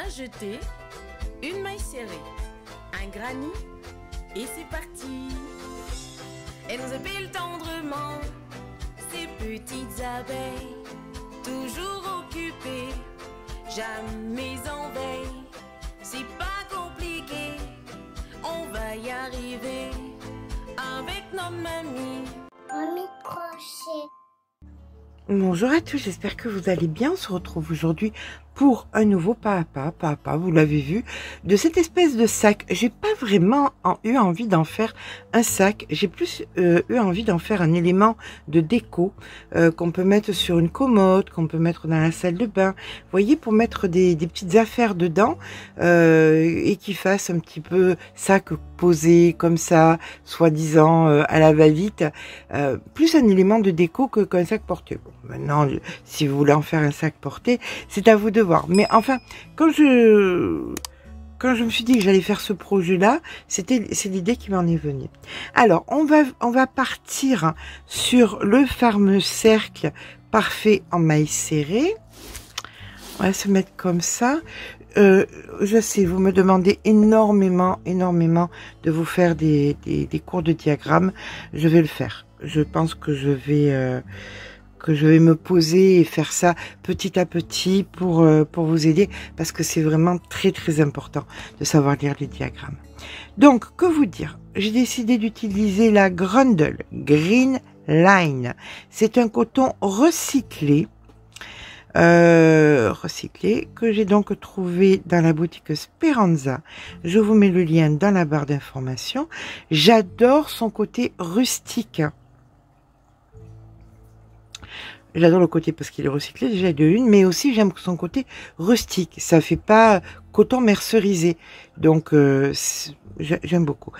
jeter une maille serrée, un granit et c'est parti. Elle nous appelle tendrement, ces petites abeilles, toujours occupées, jamais en veille. C'est pas compliqué, on va y arriver avec notre mamie. Mamie crochet. Bonjour à tous, j'espère que vous allez bien. On se retrouve aujourd'hui pour un nouveau papa, vous l'avez vu, de cette espèce de sac. J'ai pas vraiment eu envie d'en faire un sac, j'ai plus eu envie d'en faire un élément de déco qu'on peut mettre sur une commode, qu'on peut mettre dans la salle de bain. Vous voyez, pour mettre des petites affaires dedans et qui fasse un petit peu sac posé comme ça, soi-disant à la va-vite, plus un élément de déco qu'un sac porté. Bon, maintenant, si vous voulez en faire un sac porté, c'est à vous de voir. Mais enfin, quand je me suis dit que j'allais faire ce projet-là, c'est l'idée qui m'en est venue. Alors, on va partir sur le fameux cercle parfait en maille serrée. On va se mettre comme ça. Je sais, vous me demandez énormément de vous faire des cours de diagramme. Je vais le faire. Je pense que je vais me poser et faire ça petit à petit pour vous aider, parce que c'est vraiment très important de savoir lire les diagrammes. Donc, que vous dire? J'ai décidé d'utiliser la Grundle Green Line. C'est un coton recyclé, que j'ai donc trouvé dans la boutique Speranza. Je vous mets le lien dans la barre d'information. J'adore son côté rustique. J'adore le côté parce qu'il est recyclé déjà de une, mais aussi j'aime son côté rustique. Ça fait pas coton mercerisé, donc j'aime beaucoup.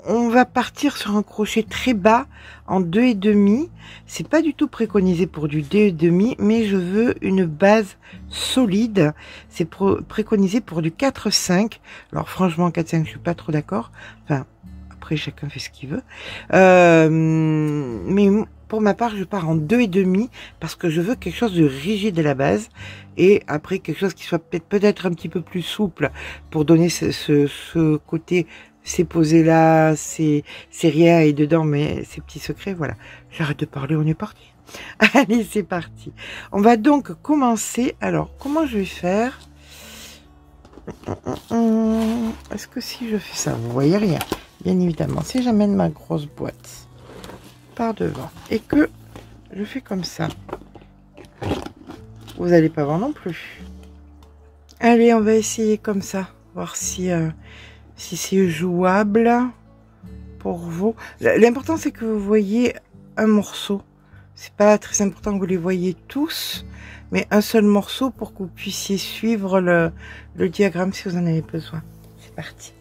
On va partir sur un crochet très bas en 2,5. C'est pas du tout préconisé pour du 2,5, mais je veux une base solide. C'est préconisé pour du 4,5. Alors franchement 4,5 je suis pas trop d'accord. Enfin après chacun fait ce qu'il veut. Mais pour ma part, je pars en 2,5 parce que je veux quelque chose de rigide à la base et après quelque chose qui soit peut-être un petit peu plus souple pour donner ce côté, c'est posé là, c'est rien et dedans, mais ces petits secrets, voilà. J'arrête de parler, on est parti. Allez, c'est parti. On va donc commencer. Alors, comment je vais faire? Est-ce que si je fais ça, vous voyez rien, bien évidemment. Si j'amène ma grosse boîte par devant et que je fais comme ça, vous n'allez pas voir non plus. Allez, on va essayer comme ça, voir si c'est jouable pour vous. L'important c'est que vous voyez un morceau. C'est pas très important que vous les voyez tous, mais un seul morceau pour que vous puissiez suivre le diagramme si vous en avez besoin. C'est parti.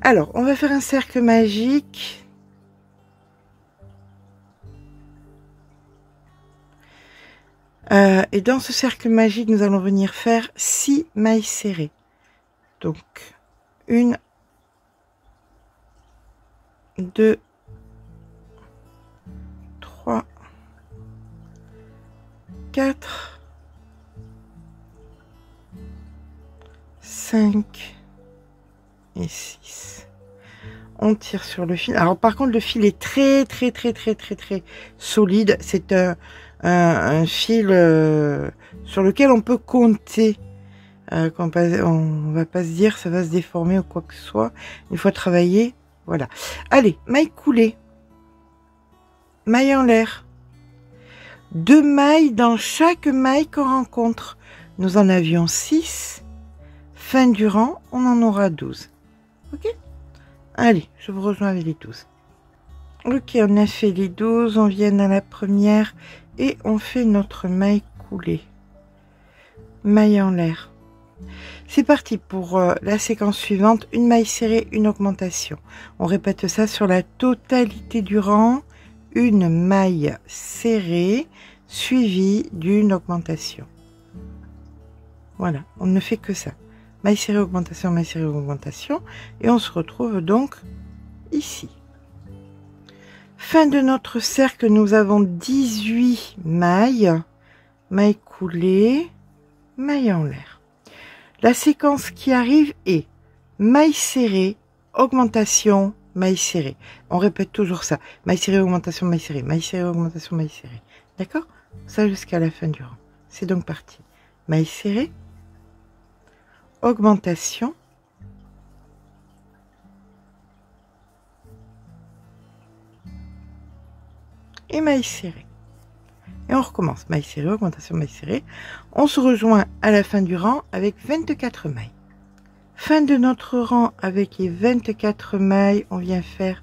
Alors, on va faire un cercle magique. Et dans ce cercle magique, nous allons venir faire 6 mailles serrées. Donc, 1, 2, 3, 4, 5 et 6. On tire sur le fil. Alors, par contre, le fil est très solide. C'est un fil sur lequel on peut compter. On va pas se dire ça va se déformer ou quoi que ce soit. Il faut travailler. Voilà. Allez, maille coulée. Maille en l'air. 2 mailles dans chaque maille qu'on rencontre. Nous en avions 6. Fin du rang, on en aura 12. Ok? Allez, je vous rejoins avec les 12. Ok, on a fait les 12. On vient dans la première. Et on fait notre maille coulée, maille en l'air. C'est parti pour la séquence suivante, une maille serrée, une augmentation. On répète ça sur la totalité du rang, une maille serrée suivie d'une augmentation. Voilà, on ne fait que ça. Maille serrée, augmentation, et on se retrouve donc ici. Fin de notre cercle, nous avons 18 mailles, mailles coulées, maille en l'air. La séquence qui arrive est maille serrée, augmentation, maille serrée. On répète toujours ça. Maille serrée, augmentation, maille serrée. Maille serrée, augmentation, maille serrée. D'accord? Ça jusqu'à la fin du rang. C'est donc parti. Maille serrée, augmentation, et maille serrée. Et on recommence. Maille serrée, augmentation, maille serrée. On se rejoint à la fin du rang avec 24 mailles. Fin de notre rang avec les 24 mailles. On vient faire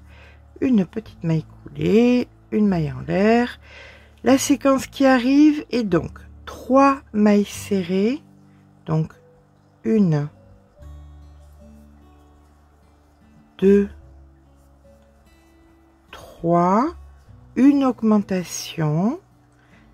une petite maille coulée, une maille en l'air. La séquence qui arrive est donc 3 mailles serrées. Donc 1, 2, 3, une augmentation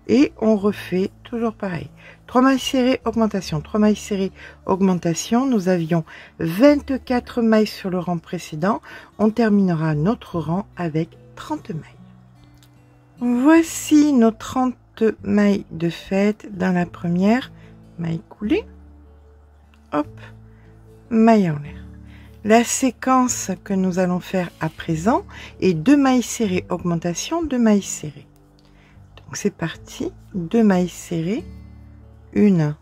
et on refait toujours pareil. 3 mailles serrées, augmentation, 3 mailles serrées, augmentation. Nous avions 24 mailles sur le rang précédent. On terminera notre rang avec 30 mailles. Voici nos 30 mailles de fait dans la première maille coulée. Hop, maille en l'air. La séquence que nous allons faire à présent est 2 mailles serrées, augmentation, 2 mailles serrées. Donc c'est parti, 2 mailles serrées, 1,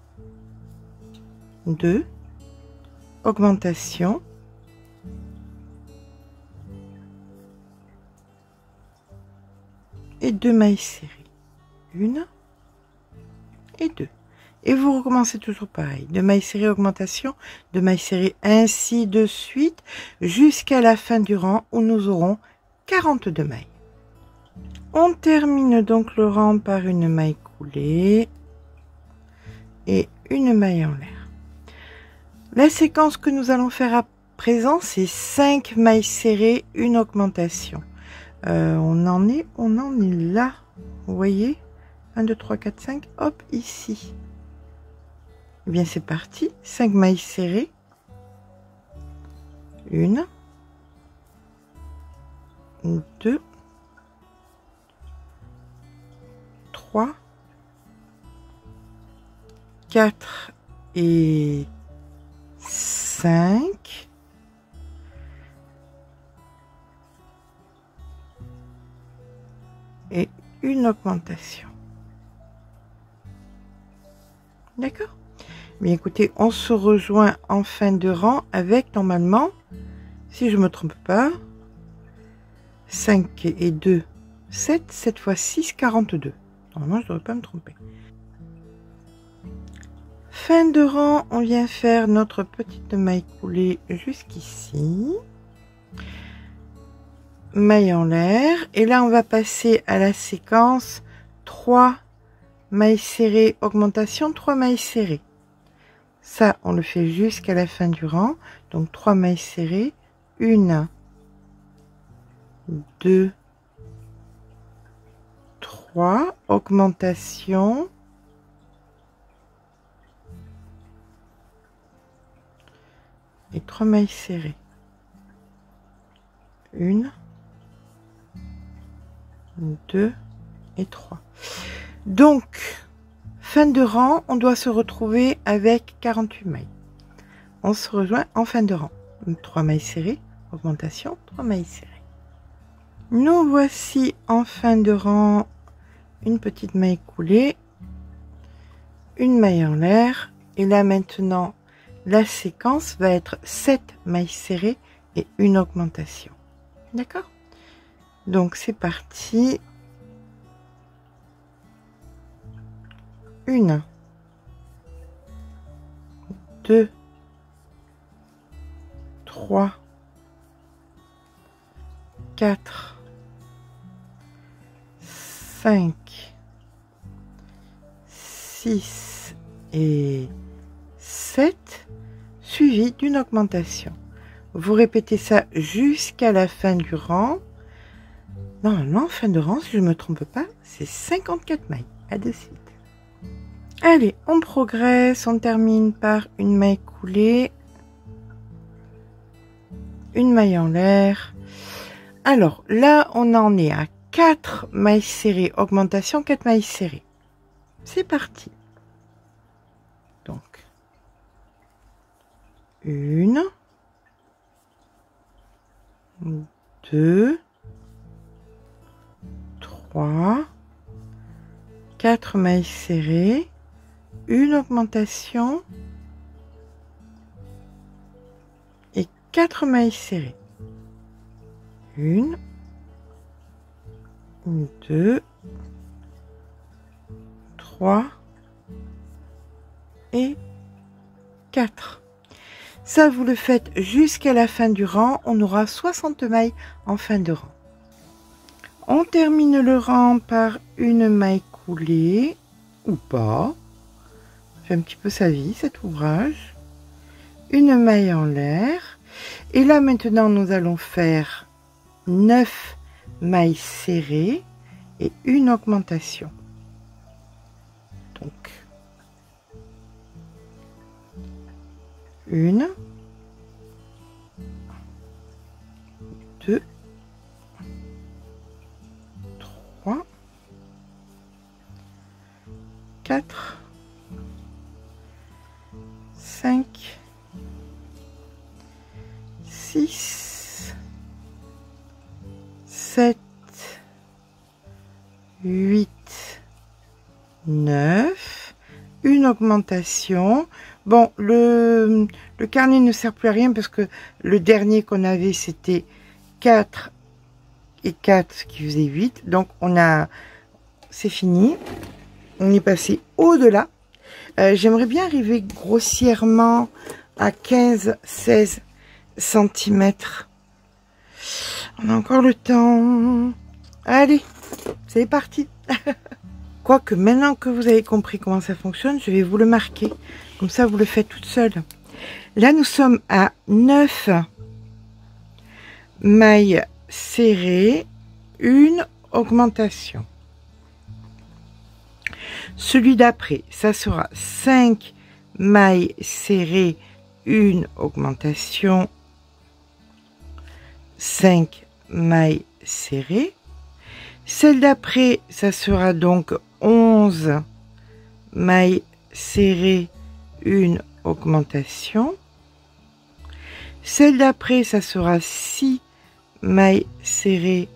2, augmentation, et 2 mailles serrées, 1 et 2. Et vous recommencez toujours pareil, 2 mailles serrées, augmentation, 2 mailles serrées, ainsi de suite, jusqu'à la fin du rang où nous aurons 42 mailles. On termine donc le rang par une maille coulée et une maille en l'air. La séquence que nous allons faire à présent, c'est 5 mailles serrées, une augmentation. On en est là, vous voyez, 1, 2, 3, 4, 5, hop, ici. Eh bien, c'est parti, 5 mailles serrées, 1, 2, 3, 4 et 5. Et une augmentation. D'accord? Mais écoutez, on se rejoint en fin de rang avec normalement, si je ne me trompe pas, 5 et 2, 7, 7 fois 6, 42. Normalement, je ne devrais pas me tromper. Fin de rang, on vient faire notre petite maille coulée jusqu'ici. Maille en l'air. Et là, on va passer à la séquence 3 mailles serrées, augmentation, 3 mailles serrées. Ça, on le fait jusqu'à la fin du rang. Donc, 3 mailles serrées. 1, 2, 3. Augmentation. Et 3 mailles serrées. 1, 2 et 3. Donc, fin de rang, on doit se retrouver avec 48 mailles. On se rejoint en fin de rang. 3 mailles serrées, augmentation, 3 mailles serrées. Nous voici en fin de rang, une petite maille coulée, une maille en l'air. Et là maintenant, la séquence va être 7 mailles serrées et une augmentation. D'accord? Donc c'est parti. 1, 2, 3, 4, 5, 6 et 7, suivi d'une augmentation. Vous répétez ça jusqu'à la fin du rang. Normalement, fin de rang, si je ne me trompe pas, c'est 54 mailles. À de suite. Allez, on progresse. On termine par une maille coulée. Une maille en l'air. Alors, là, on en est à 4 mailles serrées. Augmentation, 4 mailles serrées. C'est parti. Donc, 1, 2, 3, 4 mailles serrées, une augmentation et 4 mailles serrées. 1, 2, 3 et 4. Ça, vous le faites jusqu'à la fin du rang. On aura 60 mailles en fin de rang. On termine le rang par une maille coulée ou pas. Fait un petit peu sa vie cet ouvrage. Une maille en l'air. Et là maintenant nous allons faire 9 mailles serrées et une augmentation. Donc 1, 2, 3, 4, 5, 6, 7, 8, 9, une augmentation. Bon, le carnet ne sert plus à rien parce que le dernier qu'on avait, c'était 4 et 4, ce qui faisait 8. Donc, c'est fini. On est passé au-delà. J'aimerais bien arriver grossièrement à 15-16 cm. On a encore le temps. Allez, c'est parti. Quoique maintenant que vous avez compris comment ça fonctionne, je vais vous le marquer. Comme ça, vous le faites toute seule. Là, nous sommes à 9 mailles serrées, une augmentation. Celui d'après, ça sera 5 mailles serrées, une augmentation. 5 mailles serrées. Celle d'après, ça sera donc 11 mailles serrées, une augmentation. Celle d'après, ça sera 6 mailles serrées,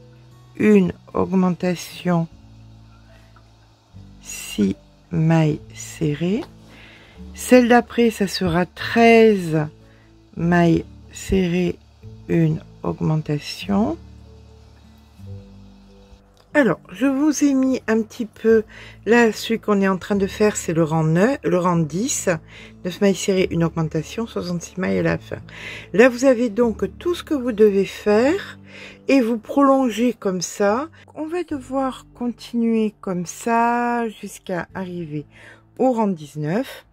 une augmentation. 6 mailles serrées. Celle d'après, ça sera 13 mailles serrées, une augmentation. Alors, je vous ai mis un petit peu, là, celui qu'on est en train de faire, c'est le rang 9, le rang 10, 9 mailles serrées, une augmentation, 66 mailles à la fin. Là, vous avez donc tout ce que vous devez faire et vous prolongez comme ça. On va devoir continuer comme ça jusqu'à arriver au rang 19,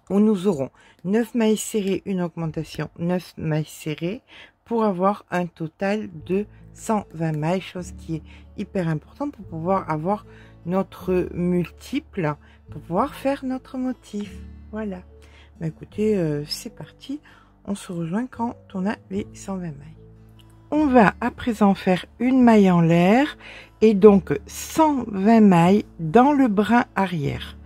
où nous aurons 9 mailles serrées, une augmentation, 9 mailles serrées, pour avoir un total de 120 mailles, chose qui est hyper importante pour pouvoir avoir notre multiple, pour pouvoir faire notre motif. Voilà. Bah, écoutez, c'est parti. On se rejoint quand on a les 120 mailles. On va à présent faire une maille en l'air et donc 120 mailles dans le brin arrière.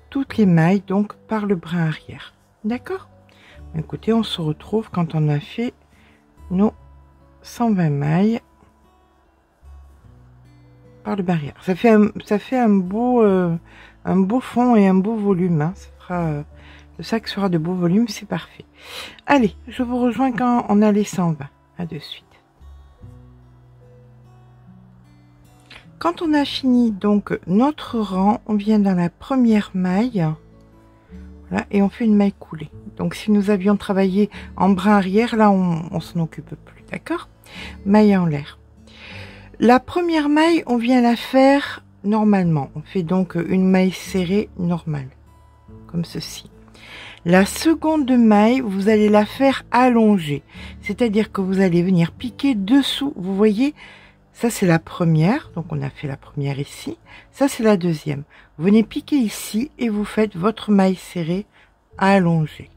Toutes les mailles donc par le brin arrière. D'accord? Bah, écoutez, on se retrouve quand on a fait nos 120 mailles par le barrière. Ça fait un beau fond et un beau volume, hein. Ça fera, le sac sera de beau volume, c'est parfait. Allez, je vous rejoins quand on a les 120. À de suite. Quand on a fini donc notre rang, on vient dans la première maille. Voilà, et on fait une maille coulée. Donc si nous avions travaillé en brin arrière, là on s'en occupe plus, d'accord? Maille en l'air. La première maille, on vient la faire normalement. On fait donc une maille serrée normale, comme ceci. La seconde maille, vous allez la faire allongée, c'est-à-dire que vous allez venir piquer dessous. Vous voyez, ça c'est la première, donc on a fait la première ici. Ça c'est la deuxième. Vous venez piquer ici et vous faites votre maille serrée allongée.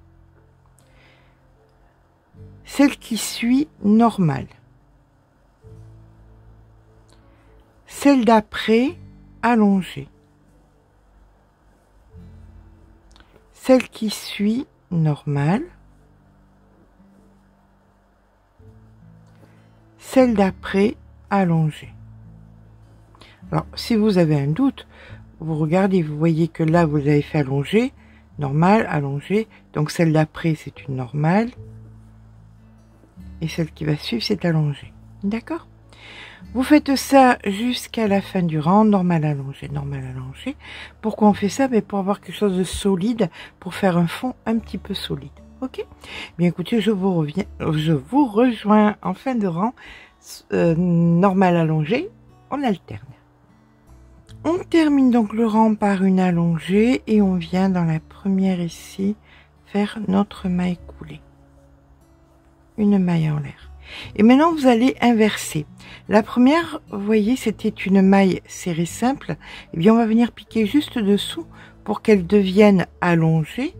Celle qui suit, normale. Celle d'après, allongée. Celle qui suit, normale. Celle d'après, allongée. Alors, si vous avez un doute, vous regardez, vous voyez que là, vous avez fait allongée, normale, allongée. Donc, celle d'après, c'est une normale. Et celle qui va suivre, c'est allongée. D'accord? Vous faites ça jusqu'à la fin du rang, normale, allongée, normale, allongée. Pourquoi on fait ça? Mais pour avoir quelque chose de solide, pour faire un fond un petit peu solide. Ok? Bien écoutez, je vous rejoins en fin de rang, normale, allongée, on alterne. On termine donc le rang par une allongée et on vient dans la première ici faire notre maille coulée. Une maille en l'air. Et maintenant vous allez inverser. La première, vous voyez, c'était une maille serrée simple. Et bien on va venir piquer juste dessous pour qu'elle devienne allongée.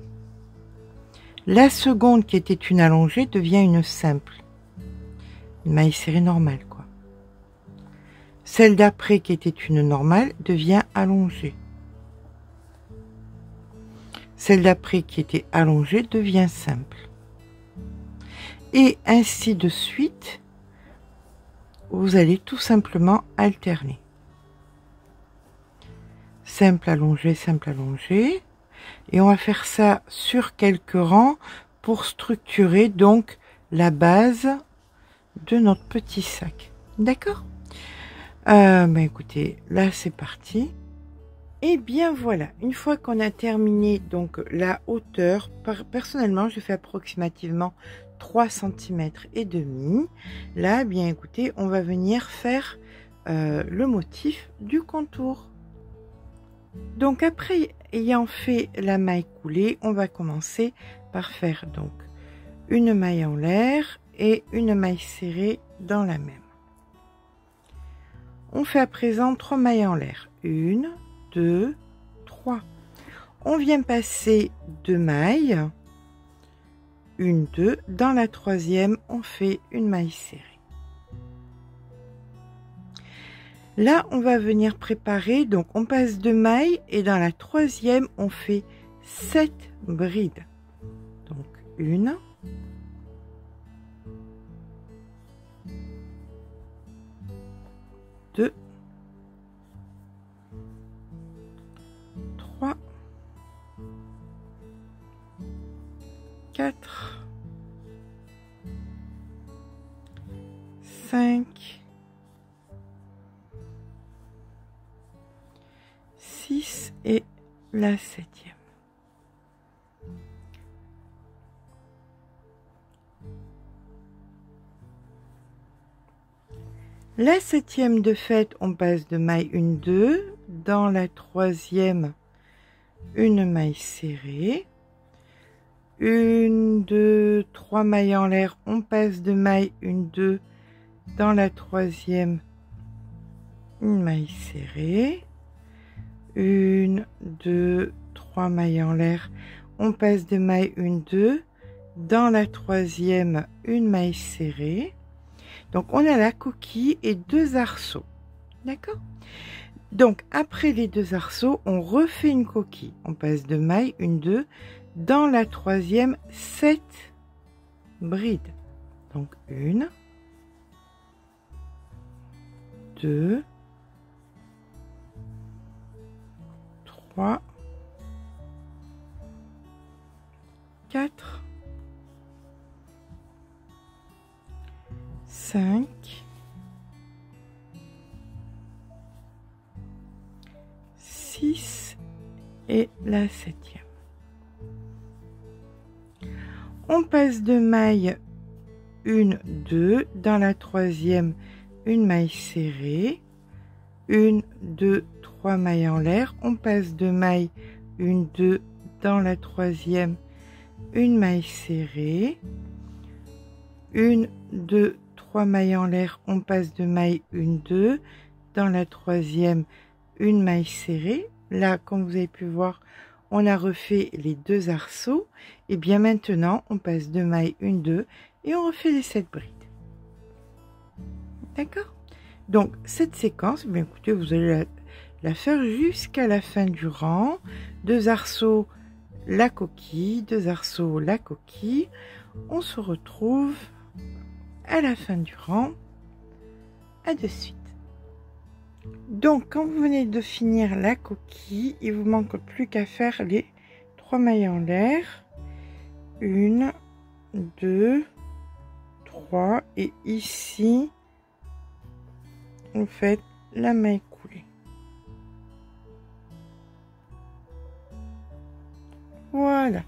La seconde qui était une allongée devient une simple. Une maille serrée normale quoi. Celle d'après qui était une normale devient allongée. Celle d'après qui était allongée devient simple. Et ainsi de suite, vous allez tout simplement alterner. Simple allongé, simple allongé. Et on va faire ça sur quelques rangs pour structurer donc la base de notre petit sac. D'accord? Écoutez, là c'est parti. Et bien voilà, une fois qu'on a terminé donc la hauteur, personnellement je fais approximativement 3 cm et demi. Là, bien écoutez, on va venir faire le motif du contour. Donc après ayant fait la maille coulée, on va commencer par faire donc une maille en l'air et une maille serrée dans la même. On fait à présent 3 mailles en l'air. 1, 2, 3. On vient passer 2 mailles. 1, 2. Dans la troisième, on fait une maille serrée. Là, on va venir préparer. Donc, on passe 2 mailles et dans la troisième, on fait 7 brides. Donc, 1. 2, 3, 4, 5, 6 et la 7e. La 7e de fait, on passe de maille 1, 2. Dans la troisième, une maille serrée. 1, 2, 3 mailles en l'air. On passe de maille 1, 2. Dans la troisième, une maille serrée. 1, 2, 3 mailles en l'air. On passe de maille 1, 2. Dans la troisième, une maille serrée. Donc, on a la coquille et 2 arceaux. D'accord? Donc, après les 2 arceaux, on refait une coquille. On passe de maille 1, 2. Dans la troisième, 7 brides. Donc, 1, 2, 3, 4, 5, 6 et la 7e. On passe de maille 1, 2. Dans la troisième, une maille serrée. 1, 2, 3 mailles en l'air. On passe de maille 1, 2. Dans la troisième, une maille serrée. 1, 2, 3 mailles en l'air. On passe de maille 1, 2. Dans la troisième, une maille serrée. Là, comme vous avez pu voir, on a refait les 2 arceaux. Et bien maintenant, on passe de maille 1, 2 et on refait les 7 brides. D'accord? Donc, cette séquence, bien écoutez, vous allez la faire jusqu'à la fin du rang. 2 arceaux, la coquille, 2 arceaux, la coquille. On se retrouve à la fin du rang. À de suite. Donc, quand vous venez de finir la coquille, il vous manque plus qu'à faire les 3 mailles en l'air. 1, 2, 3. Et ici, vous faites la maille coulée. Voilà.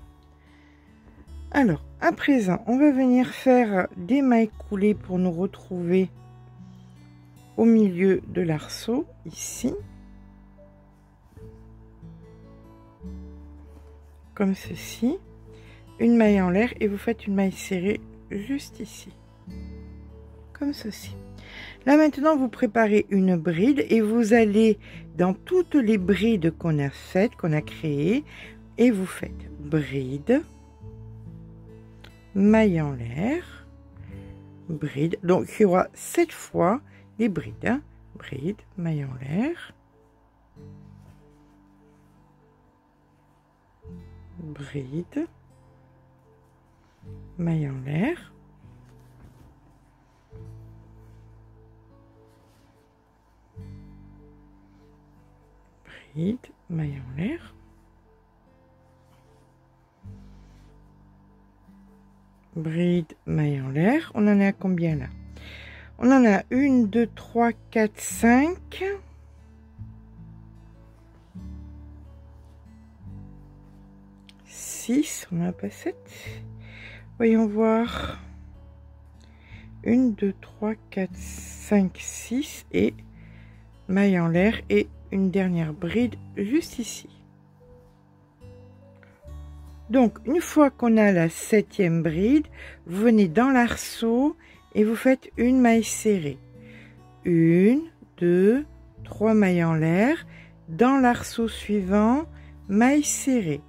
Alors, à présent, on va venir faire des mailles coulées pour nous retrouver au milieu de l'arceau, ici. Comme ceci. Une maille en l'air et vous faites une maille serrée juste ici. Comme ceci. Là, maintenant, vous préparez une bride et vous allez dans toutes les brides qu'on a faites, qu'on a créées, et vous faites bride, maille en l'air, bride. Donc, il y aura 7 fois les brides. Hein. Bride, maille en l'air, bride, maille en l'air, bride, maille en l'air, bride, maille en l'air. On en est à combien là? On en a 1, 2, 3, 4, 5. 6, on n'a pas 7. Voyons voir. 1, 2, 3, 4, 5, 6 et maille en l'air et une dernière bride juste ici. Donc, une fois qu'on a la 7e bride, vous venez dans l'arceau et vous faites une maille serrée. 1, 2, 3 mailles en l'air. Dans l'arceau suivant, maille serrée.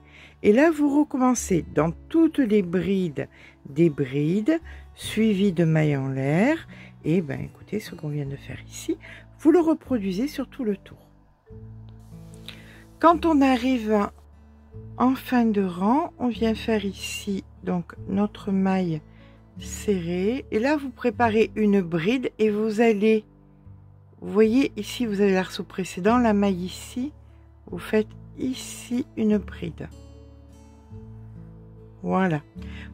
Et là, vous recommencez dans toutes les brides des brides, suivies de mailles en l'air. Et ben, écoutez, ce qu'on vient de faire ici, vous le reproduisez sur tout le tour. Quand on arrive en fin de rang, on vient faire ici donc notre maille serrée. Et là, vous préparez une bride et vous allez, vous voyez ici, vous avez l'arceau précédent, la maille ici, vous faites ici une bride. Voilà.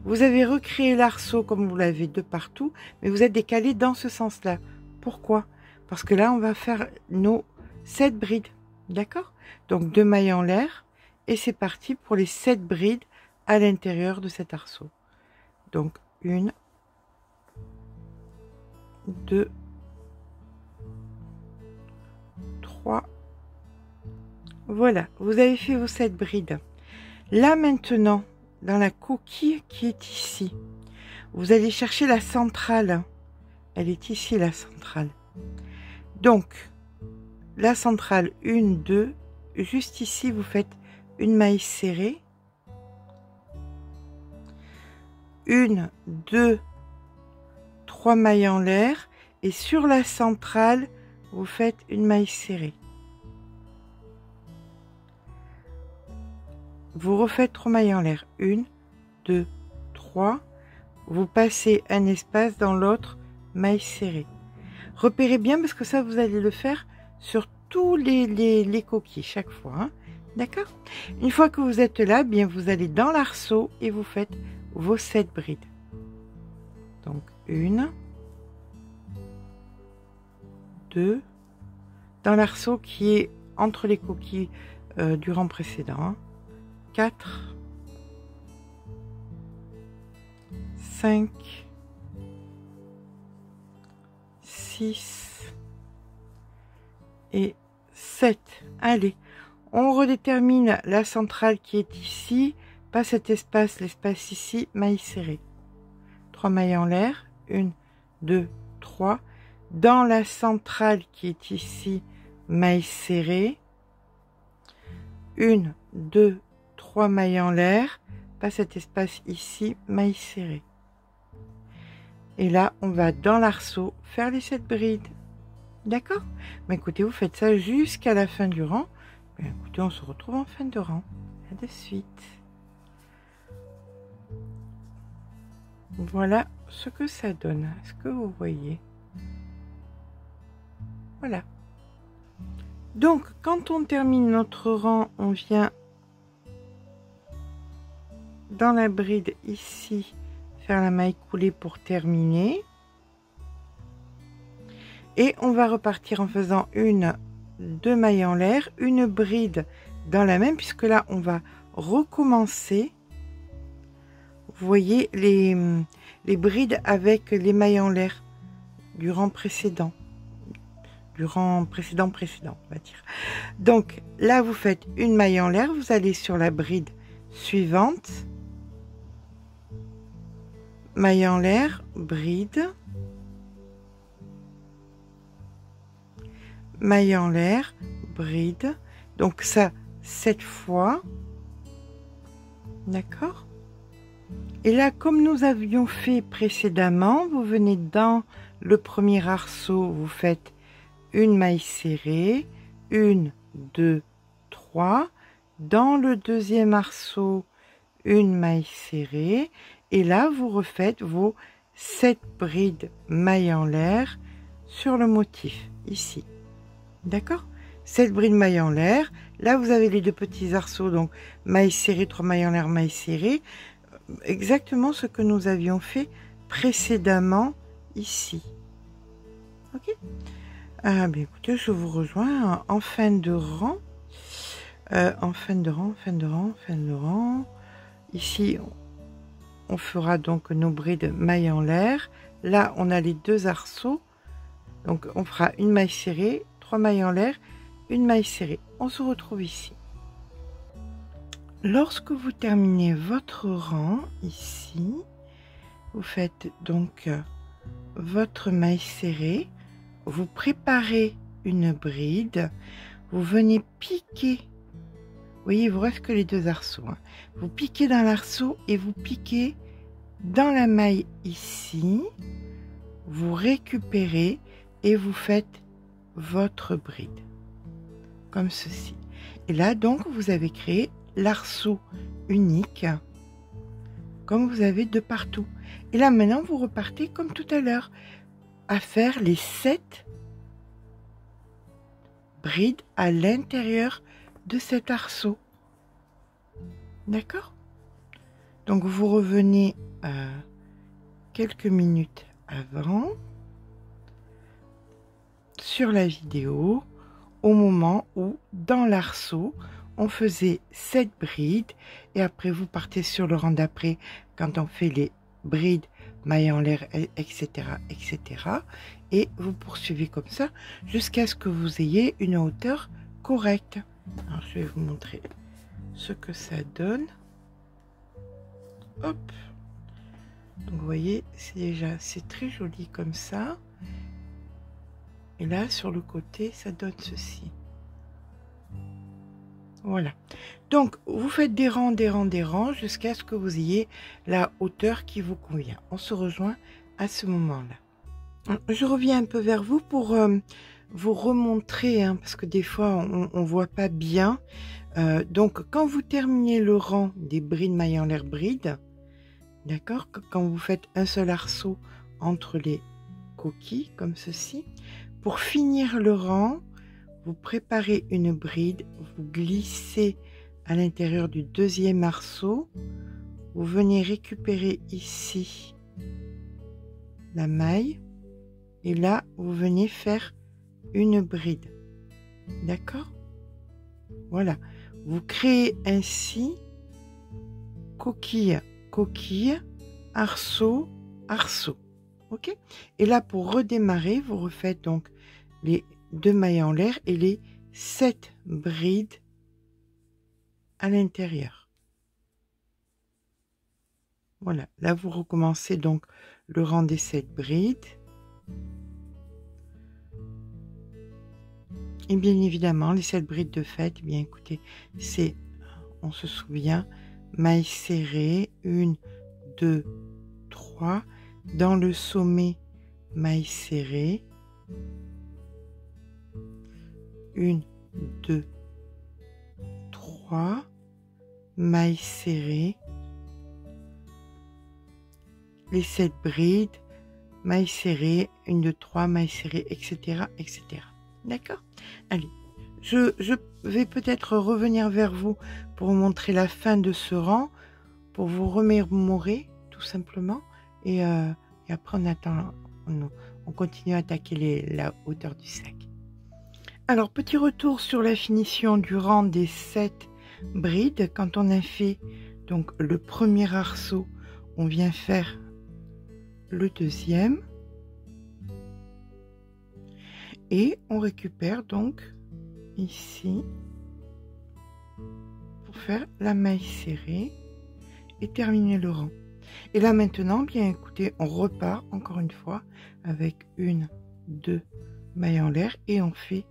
Vous avez recréé l'arceau comme vous l'avez de partout, mais vous êtes décalé dans ce sens-là. Pourquoi? Parce que là, on va faire nos 7 brides. D'accord? Donc, 2 mailles en l'air. Et c'est parti pour les 7 brides à l'intérieur de cet arceau. Donc, 1, 2, 3. Voilà, vous avez fait vos 7 brides. Là, maintenant, dans la coquille qui est ici, vous allez chercher la centrale. Elle est ici, la centrale. Donc, la centrale, 1, 2, juste ici, vous faites une maille serrée. 1, 2, 3 mailles en l'air. Et sur la centrale, vous faites une maille serrée. Vous refaites 3 mailles en l'air. 1, 2, 3. Vous passez un espace dans l'autre maille serrée. Repérez bien parce que ça, vous allez le faire sur tous les coquilles chaque fois. Hein. D'accord? Une fois que vous êtes là, bien vous allez dans l'arceau et vous faites vos 7 brides. Donc 1, 2, dans l'arceau qui est entre les coquilles du rang précédent. 4, 5, 6 et 7. Allez, on redétermine la centrale qui est ici, pas cet espace, l'espace ici, maille serrée. 3 mailles en l'air, 1, 2, 3. Dans la centrale qui est ici, maille serrée. 1, 2, 3 mailles en l'air, pas cet espace ici, maille serrée. Et là, on va dans l'arceau faire les 7 brides. D'accord? Mais écoutez, vous faites ça jusqu'à la fin du rang. Mais écoutez, on se retrouve en fin de rang. À de suite. Voilà ce que ça donne. Est-ce que vous voyez? Voilà. Donc, quand on termine notre rang, on vient dans la bride ici, faire la maille coulée pour terminer. Et on va repartir en faisant deux mailles en l'air, une bride dans la même, puisque là, on va recommencer. Vous voyez les brides avec les mailles en l'air du rang précédent. Du rang précédent, on va dire. Donc là, vous faites une maille en l'air, vous allez sur la bride suivante. Maille en l'air, bride. Maille en l'air, bride. Donc ça, 7 fois. D'accord? Et là, comme nous avions fait précédemment, vous venez dans le premier arceau, vous faites une maille serrée, 1, 2, 3. Dans le deuxième arceau, une maille serrée. Et là, vous refaites vos 7 brides mailles en l'air sur le motif, ici. D'accord? 7 brides mailles en l'air. Là, vous avez les deux petits arceaux, donc maille serrée, 3 mailles en l'air, maille serrée. Exactement ce que nous avions fait précédemment ici. Ok? Ah, bien écoutez, je vous rejoins en fin de rang. En fin de rang. Ici, on fera donc nos brides mailles en l'air. Là, on a les deux arceaux. Donc, on fera une maille serrée, 3 mailles en l'air, une maille serrée. On se retrouve ici. Lorsque vous terminez votre rang, ici, vous faites donc votre maille serrée. Vous préparez une bride. Vous venez piquer. Vous voyez, il vous reste que les deux arceaux. Hein. Vous piquez dans l'arceau et vous piquez dans la maille ici. Vous récupérez et vous faites votre bride. Comme ceci. Et là, donc, vous avez créé l'arceau unique. Comme vous avez de partout. Et là, maintenant, vous repartez comme tout à l'heure. À faire les 7 brides à l'intérieur de cet arceau. D'accord? Donc vous revenez quelques minutes avant sur la vidéo au moment où dans l'arceau on faisait 7 brides et après vous partez sur le rang d'après quand on fait les brides mailles en l'air, etc., etc. Et vous poursuivez comme ça jusqu'à ce que vous ayez une hauteur correcte. Alors, je vais vous montrer ce que ça donne. Hop. Donc, vous voyez, c'est très joli comme ça. Et là, sur le côté, ça donne ceci. Voilà. Donc, vous faites des rangs jusqu'à ce que vous ayez la hauteur qui vous convient. On se rejoint à ce moment-là. Je reviens un peu vers vous pour vous remontrer, hein, parce que des fois, on ne voit pas bien. Donc, quand vous terminez le rang des brides mailles en l'air brides, d'accord, quand vous faites un seul arceau entre les coquilles, comme ceci, pour finir le rang, vous préparez une bride, vous glissez à l'intérieur du deuxième arceau, vous venez récupérer ici la maille et là vous venez faire une bride. D'accord? Voilà. Vous créez ainsi coquille, coquille, arceau, arceau. Ok? Et là pour redémarrer, vous refaites donc les 2 mailles en l'air et les 7 brides à l'intérieur. Voilà, là vous recommencez donc le rang des 7 brides. Et bien évidemment, les 7 brides de fête, eh bien écoutez, c'est, on se souvient, maille serrée, 1, 2, 3, dans le sommet, maille serrée, 1, 2, 3, maille serrée, les 7 brides, mailles serrées, 1, 2, 3, mailles serrées, etc. etc. D'accord? Allez, je vais peut-être revenir vers vous pour vous montrer la fin de ce rang, pour vous remémorer tout simplement. Et après, on attend, on continue à attaquer la hauteur du sac. Alors, petit retour sur la finition du rang des 7 brides. Quand on a fait donc le premier arceau, on vient faire le deuxième. Et on récupère donc ici pour faire la maille serrée et terminer le rang. Et là maintenant, bien écoutez, on repart encore une fois avec 1, 2 mailles en l'air et on fait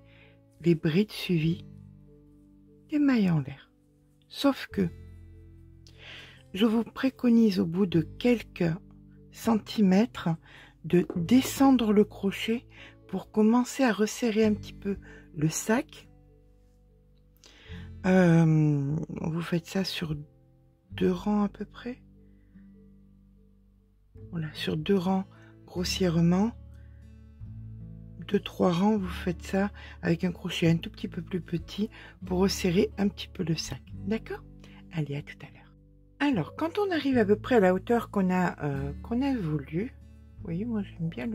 les brides suivies des mailles en l'air. Sauf que je vous préconise au bout de quelques centimètres de descendre le crochet pour commencer à resserrer un petit peu le sac. Vous faites ça sur 2 rangs à peu près. Voilà, sur 2 rangs grossièrement. 2-3 rangs, vous faites ça avec un crochet un tout petit peu plus petit pour resserrer un petit peu le sac. D'accord? Allez, à tout à l'heure. Alors, quand on arrive à peu près à la hauteur qu'on a voulu, vous voyez, moi j'aime bien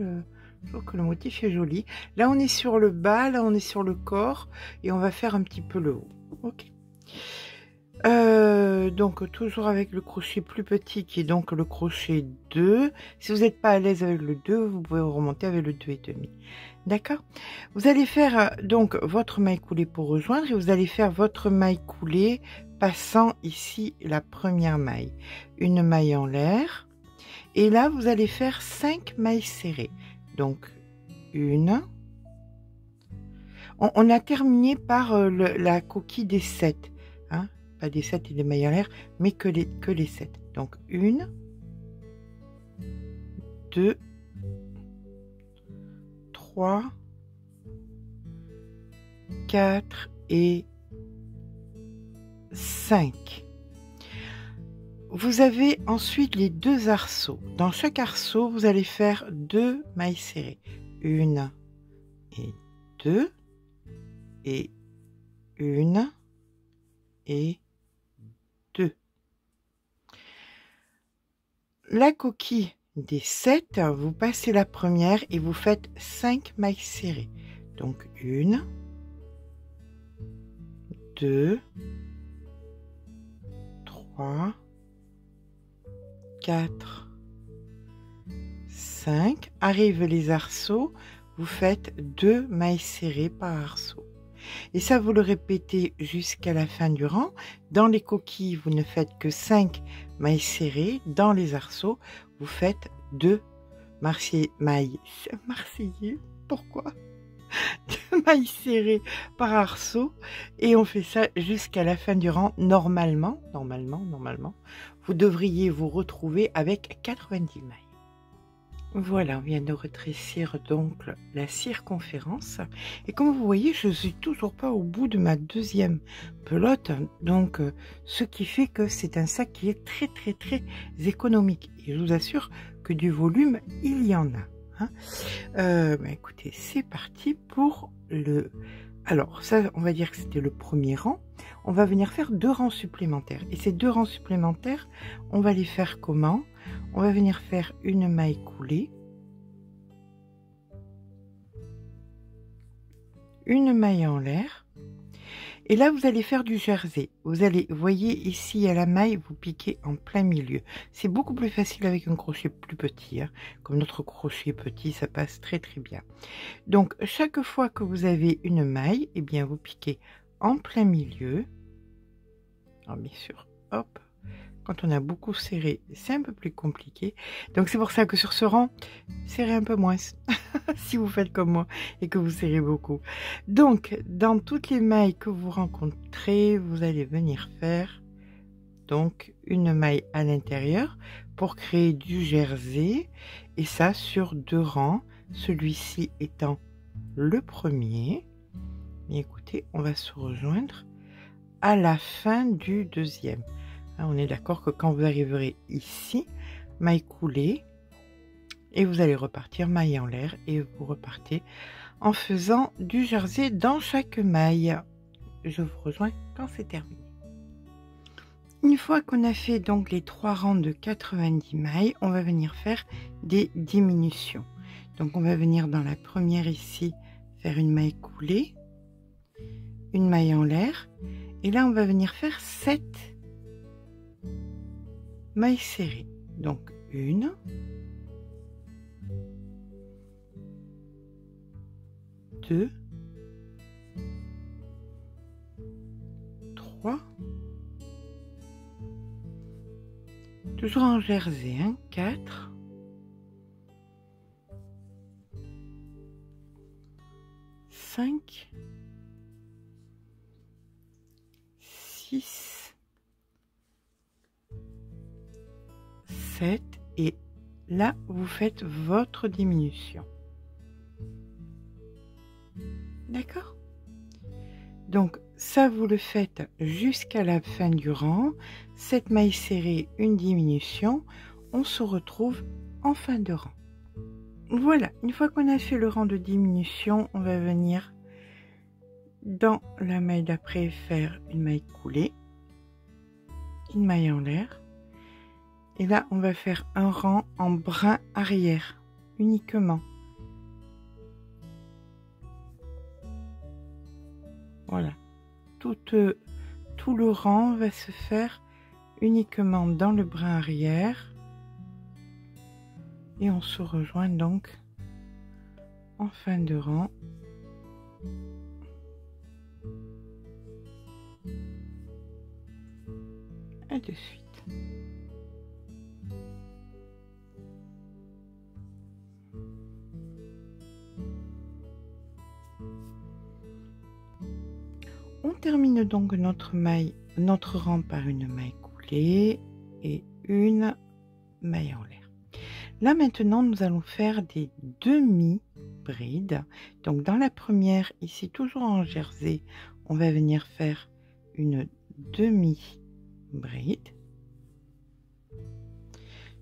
je trouve que le motif est joli. Là, on est sur le bas, là, on est sur le corps et on va faire un petit peu le haut. Ok. Donc, toujours avec le crochet plus petit qui est donc le crochet 2. Si vous n'êtes pas à l'aise avec le 2, vous pouvez remonter avec le 2,5. D'accord? Vous allez faire donc votre maille coulée pour rejoindre et vous allez faire votre maille coulée passant ici la première maille. Une maille en l'air. Et là, vous allez faire 5 mailles serrées. Donc, une. On a terminé par la coquille des 7. Hein? Pas des 7 et des mailles en l'air, mais que les 7. Donc, 1, 2, 3, 4 et 5. Vous avez ensuite les 2 arceaux. Dans chaque arceau, vous allez faire 2 mailles serrées. 1 et 2 et 1 et 2. La coquille des 7, vous passez la première et vous faites 5 mailles serrées. Donc 1, 2, 3, 4, 5. Arrivent les arceaux, vous faites 2 mailles serrées par arceau. Et ça, vous le répétez jusqu'à la fin du rang. Dans les coquilles, vous ne faites que 5 mailles serrées. Dans les arceaux, vous faites 2 mailles marseillais. Pourquoi? 2 mailles serrées par arceau. Et on fait ça jusqu'à la fin du rang. Normalement, vous devriez vous retrouver avec 90 mailles. Voilà, on vient de rétrécir donc la circonférence. Et comme vous voyez, je ne suis toujours pas au bout de ma deuxième pelote. Donc, ce qui fait que c'est un sac qui est très, très, très économique. Et je vous assure que du volume, il y en a. Hein. Écoutez, c'est parti pour le... Alors, ça, on va dire que c'était le premier rang. On va venir faire 2 rangs supplémentaires. Et ces 2 rangs supplémentaires, on va les faire comment? On va venir faire une maille coulée, une maille en l'air, et là vous allez faire du jersey. Vous voyez ici à la maille, vous piquez en plein milieu. C'est beaucoup plus facile avec un crochet plus petit, hein. Comme notre crochet petit, ça passe très très bien. Donc chaque fois que vous avez une maille, eh bien vous piquez en plein milieu. Alors bien sûr, hop. Quand on a beaucoup serré, c'est un peu plus compliqué. Donc c'est pour ça que sur ce rang, serrez un peu moins. Si vous faites comme moi et que vous serrez beaucoup. Donc, dans toutes les mailles que vous rencontrez, vous allez venir faire donc une maille à l'intérieur pour créer du jersey. Et ça sur 2 rangs. Celui-ci étant le premier. Et écoutez, on va se rejoindre à la fin du deuxième. On est d'accord que quand vous arriverez ici, maille coulée, Et vous allez repartir maille en l'air et vous repartez en faisant du jersey dans chaque maille. Je vous rejoins quand c'est terminé. Une fois qu'on a fait donc les 3 rangs de 90 mailles, on va venir faire des diminutions. Donc on va venir dans la première ici faire une maille coulée, une maille en l'air, et là on va venir faire 7 mailles serrées. Donc 1, 2, 3, toujours en jersey, 4, 5, 6, 7 et là vous faites votre diminution. D'accord? Donc ça vous le faites jusqu'à la fin du rang. 7 mailles serrées, une diminution. On se retrouve en fin de rang. Voilà, une fois qu'on a fait le rang de diminution, on va venir dans la maille d'après faire une maille coulée, une maille en l'air. Et là, on va faire un rang en brin arrière uniquement. Voilà, tout le rang va se faire uniquement dans le brin arrière et on se rejoint donc en fin de rang. Et de suite. On termine donc notre rang par une maille coulée et une maille en l'air. Là maintenant nous allons faire des demi-brides. Donc dans la première, ici toujours en jersey, on va venir faire une demi-bride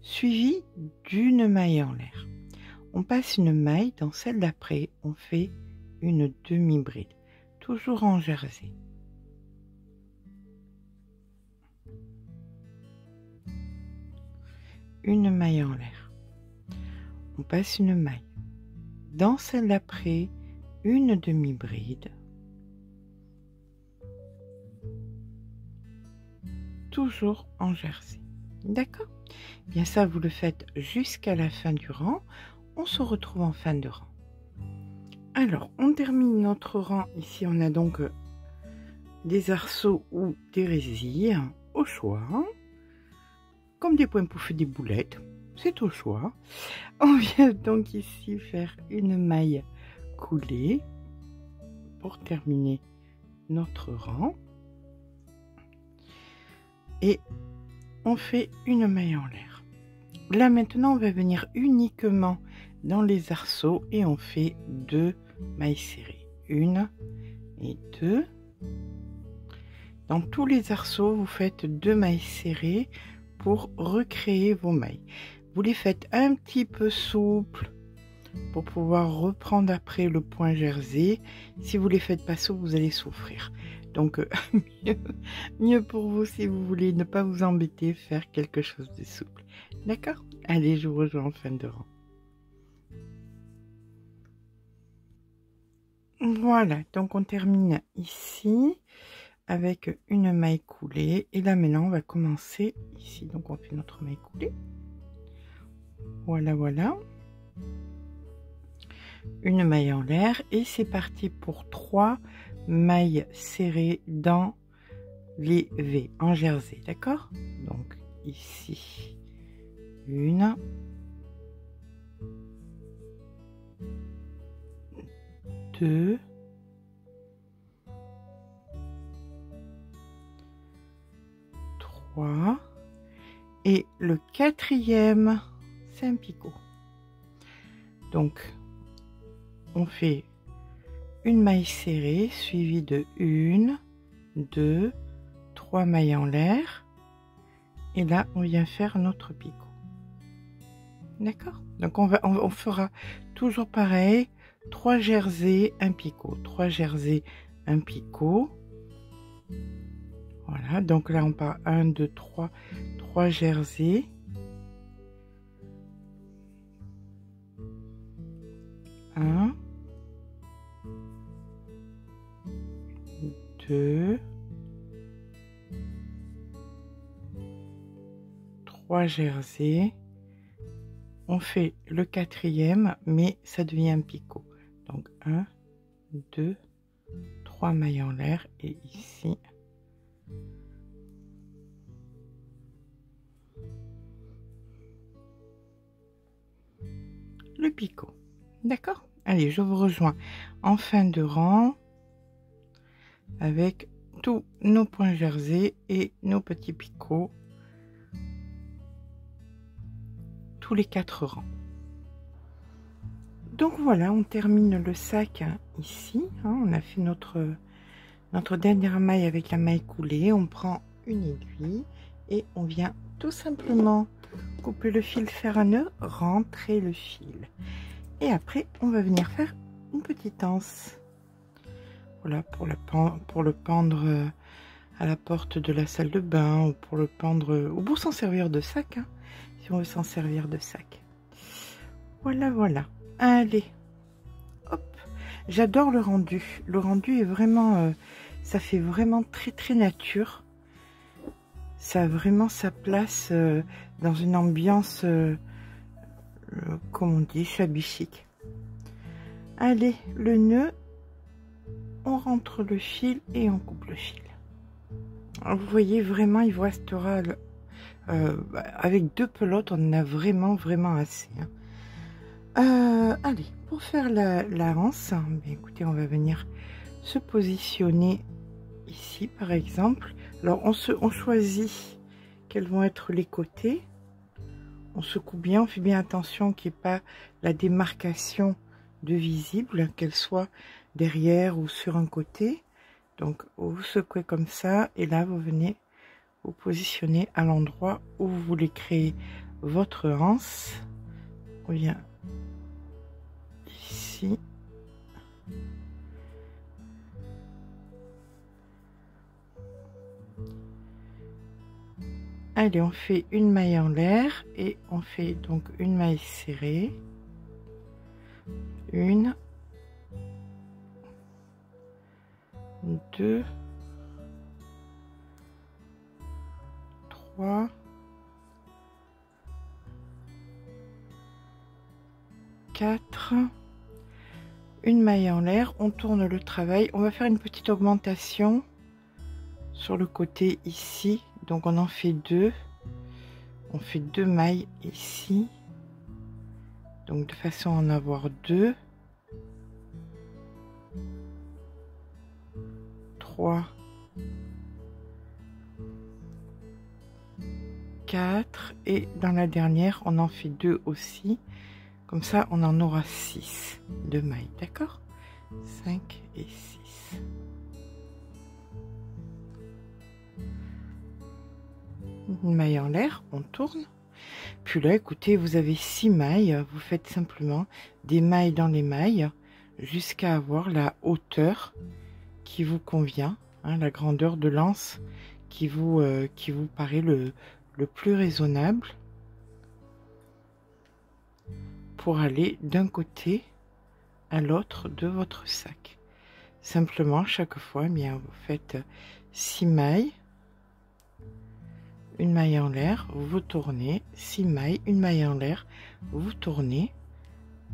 suivie d'une maille en l'air. On passe une maille, dans celle d'après on fait une demi-bride, toujours en jersey. Une maille en l'air. On passe une maille. Dans celle d'après, une demi-bride. Toujours en jersey. D'accord? Bien ça, vous le faites jusqu'à la fin du rang. On se retrouve en fin de rang. Alors, on termine notre rang. Ici, on a donc des arceaux ou des résilles au choix. Comme des points poufs et des boulettes. C'est au choix. On vient donc ici faire une maille coulée pour terminer notre rang. Et on fait une maille en l'air. Là maintenant, on va venir uniquement dans les arceaux et on fait 2 mailles serrées. 1 et 2. Dans tous les arceaux, vous faites 2 mailles serrées pour recréer vos mailles. Vous les faites un petit peu souples pour pouvoir reprendre après le point jersey. Si vous les faites pas souples, vous allez souffrir. Donc mieux pour vous si vous voulez ne pas vous embêter, faire quelque chose de souple. D'accord? Allez, je vous rejoins en fin de rang. Voilà, donc on termine ici avec une maille coulée. Et là maintenant, on va commencer ici. Donc on fait notre maille coulée. Voilà, voilà. Une maille en l'air et c'est parti pour 3 mailles serrées dans les V en jersey, d'accord? Donc ici, 1, 2, 3 et le 4e, c'est un picot. Donc on fait une maille serrée suivie de 1, 2, 3 mailles en l'air et là on vient faire notre picot. D'accord? Donc on fera toujours pareil, 3 jerseys, un picot, 3 jerseys, un picot. Voilà, donc là on part 1, 2, 3, 3 jerseys. 1, 2, 3 jerseys. On fait le 4e, mais ça devient un picot. Donc 1, 2, 3 mailles en l'air et ici le picot. D'accord? Allez, je vous rejoins en fin de rang avec tous nos points jersey et nos petits picots, tous les 4 rangs. Donc voilà, on termine le sac ici. On a fait notre dernière maille avec la maille coulée. On prend une aiguille et on vient tout simplement couper le fil, faire un nœud, rentrer le fil. Et après, on va venir faire une petite anse. Voilà, pour le pendre à la porte de la salle de bain ou pour le pendre ou pour s'en servir de sac, si on veut s'en servir de sac. Voilà, voilà. Allez, hop. J'adore le rendu. Le rendu est vraiment, ça fait vraiment très nature. Ça a vraiment sa place dans une ambiance, comme on dit, shabby chic. Allez, le nœud, on rentre le fil et on coupe le fil. Alors, vous voyez vraiment, il vous restera avec 2 pelotes, on en a vraiment assez. Allez, pour faire la anse, écoutez, on va venir se positionner ici par exemple. Alors on choisit quels vont être les côtés. On se coupe bien, on fait bien attention qu'il n'y ait pas la démarcation de visible, qu'elle soit derrière ou sur un côté. Donc vous secouez comme ça et là vous venez vous positionner à l'endroit où vous voulez créer votre anse. On vient ici. Allez, on fait une maille en l'air et on fait donc une maille serrée. 1, 2, 3, 4, une maille en l'air, on tourne le travail, on va faire une petite augmentation sur le côté ici, donc on en fait 2, on fait 2 mailles ici, donc de façon à en avoir 2, 3, 4 et dans la dernière on en fait 2 aussi, comme ça on en aura 6 de mailles, d'accord, 5 et 6. Une maille en l'air, on tourne, puis là écoutez, vous avez 6 mailles, vous faites simplement des mailles dans les mailles jusqu'à avoir la hauteur qui vous convient, la grandeur de l'anse qui vous paraît le plus raisonnable pour aller d'un côté à l'autre de votre sac. Simplement chaque fois, bien vous faites 6 mailles, une maille en l'air, vous tournez, 6 mailles, une maille en l'air, vous tournez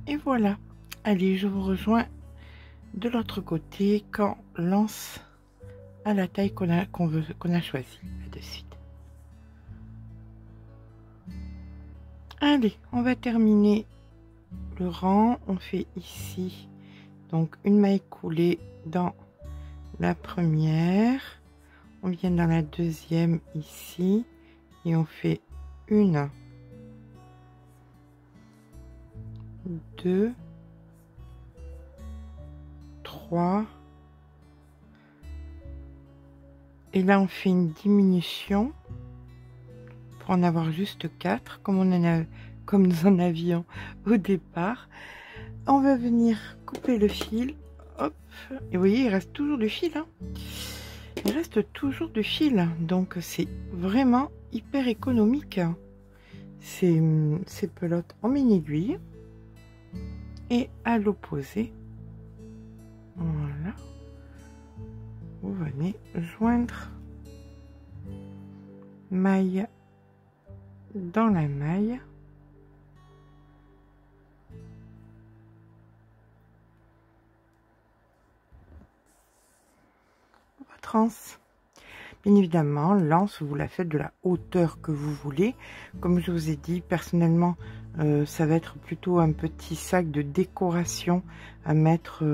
et voilà. Allez, je vous rejoins de l'autre côté quand l'anse à la taille qu'on a choisi. À de suite. Allez, on va terminer le rang. On fait ici donc une maille coulée dans la première, on vient dans la deuxième ici et on fait 1, 2, 3 et là on fait une diminution pour en avoir juste 4 comme on en a comme nous en avions au départ. On va venir couper le fil. Hop. Et vous voyez, il reste toujours du fil. Hein. Il reste toujours du fil. Donc c'est vraiment hyper économique. Ces pelotes, on met une aiguille. Et à l'opposé, voilà, vous venez joindre maille dans la maille. Votre anse. Bien évidemment, l'anse, vous la faites de la hauteur que vous voulez. Comme je vous ai dit, personnellement, ça va être plutôt un petit sac de décoration à mettre,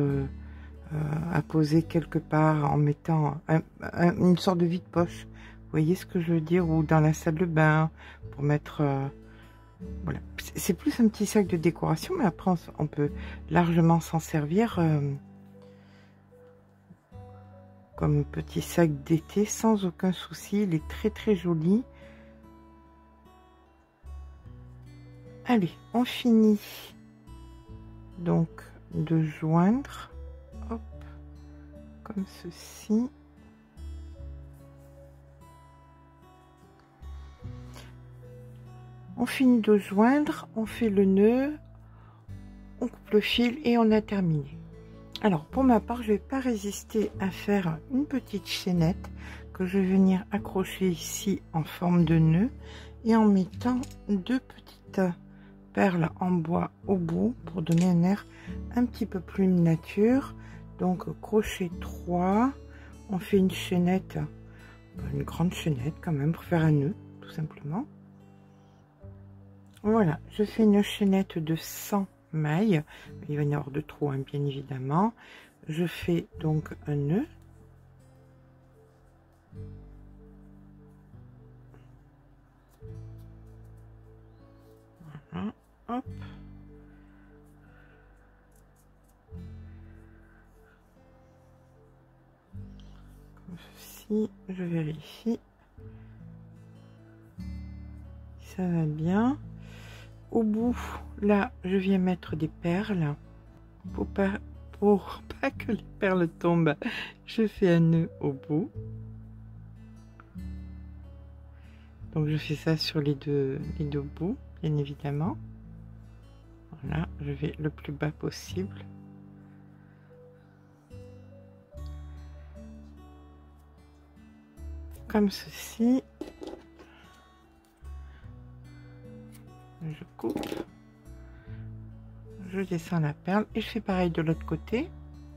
à poser quelque part en mettant une sorte de vide-poche. Vous voyez ce que je veux dire? Ou dans la salle de bain, pour mettre... voilà. C'est plus un petit sac de décoration, mais après, on peut largement s'en servir... comme petit sac d'été sans aucun souci. Il est très très joli. Allez, on finit donc de joindre, hop, comme ceci. On finit de joindre, on fait le nœud, on coupe le fil et on a terminé. Alors, pour ma part, je ne vais pas résister à faire une petite chaînette que je vais venir accrocher ici en forme de nœud et en mettant deux petites perles en bois au bout pour donner un air un petit peu plus nature. Donc, crochet 3, on fait une chaînette, une grande chaînette quand même pour faire un nœud, tout simplement. Voilà, je fais une chaînette de 100 mailles, il va y en avoir de trop, hein, bien évidemment. Je fais donc un nœud. Voilà, hop. Comme ceci, je vérifie. Ça va bien. Au bout, là, je viens mettre des perles. Pour pas que les perles tombent, je fais un nœud au bout. Donc, je fais ça sur les deux bouts, bien évidemment. Voilà, je vais le plus bas possible. Comme ceci. Je coupe, je descends la perle et je fais pareil de l'autre côté,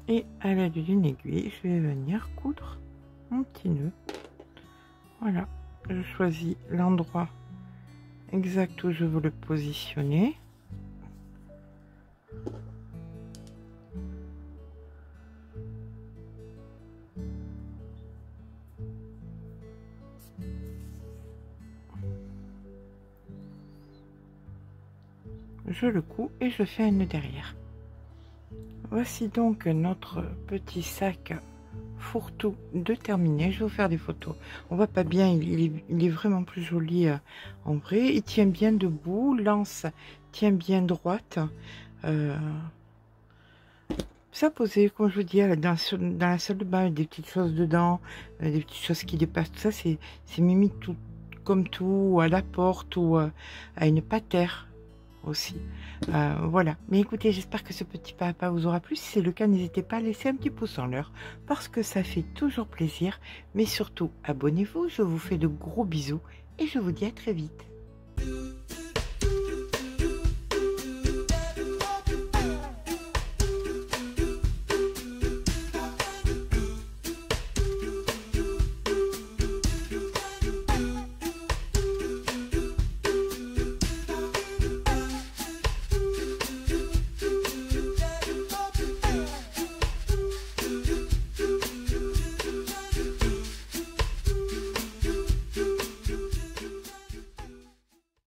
et à l'aide d'une aiguille je vais venir coudre mon petit nœud. Voilà, je choisis l'endroit exact où je veux le positionner. Je le couds et je fais un nœud derrière. Voici donc notre petit sac fourre-tout de terminé. Je vais vous faire des photos. On voit pas bien, il est vraiment plus joli en vrai. Il tient bien debout, l'anse tient bien droite. Ça posé, comme je vous dis, dans la salle de bain, avec des petites choses dedans, des petites choses qui dépassent. Tout ça, c'est mimi tout comme tout, à la porte ou à une patère. Aussi, voilà. Mais écoutez, j'espère que ce petit papa vous aura plu. Si c'est le cas, n'hésitez pas à laisser un petit pouce en l'air parce que ça fait toujours plaisir. Mais surtout, abonnez-vous. Je vous fais de gros bisous et je vous dis à très vite.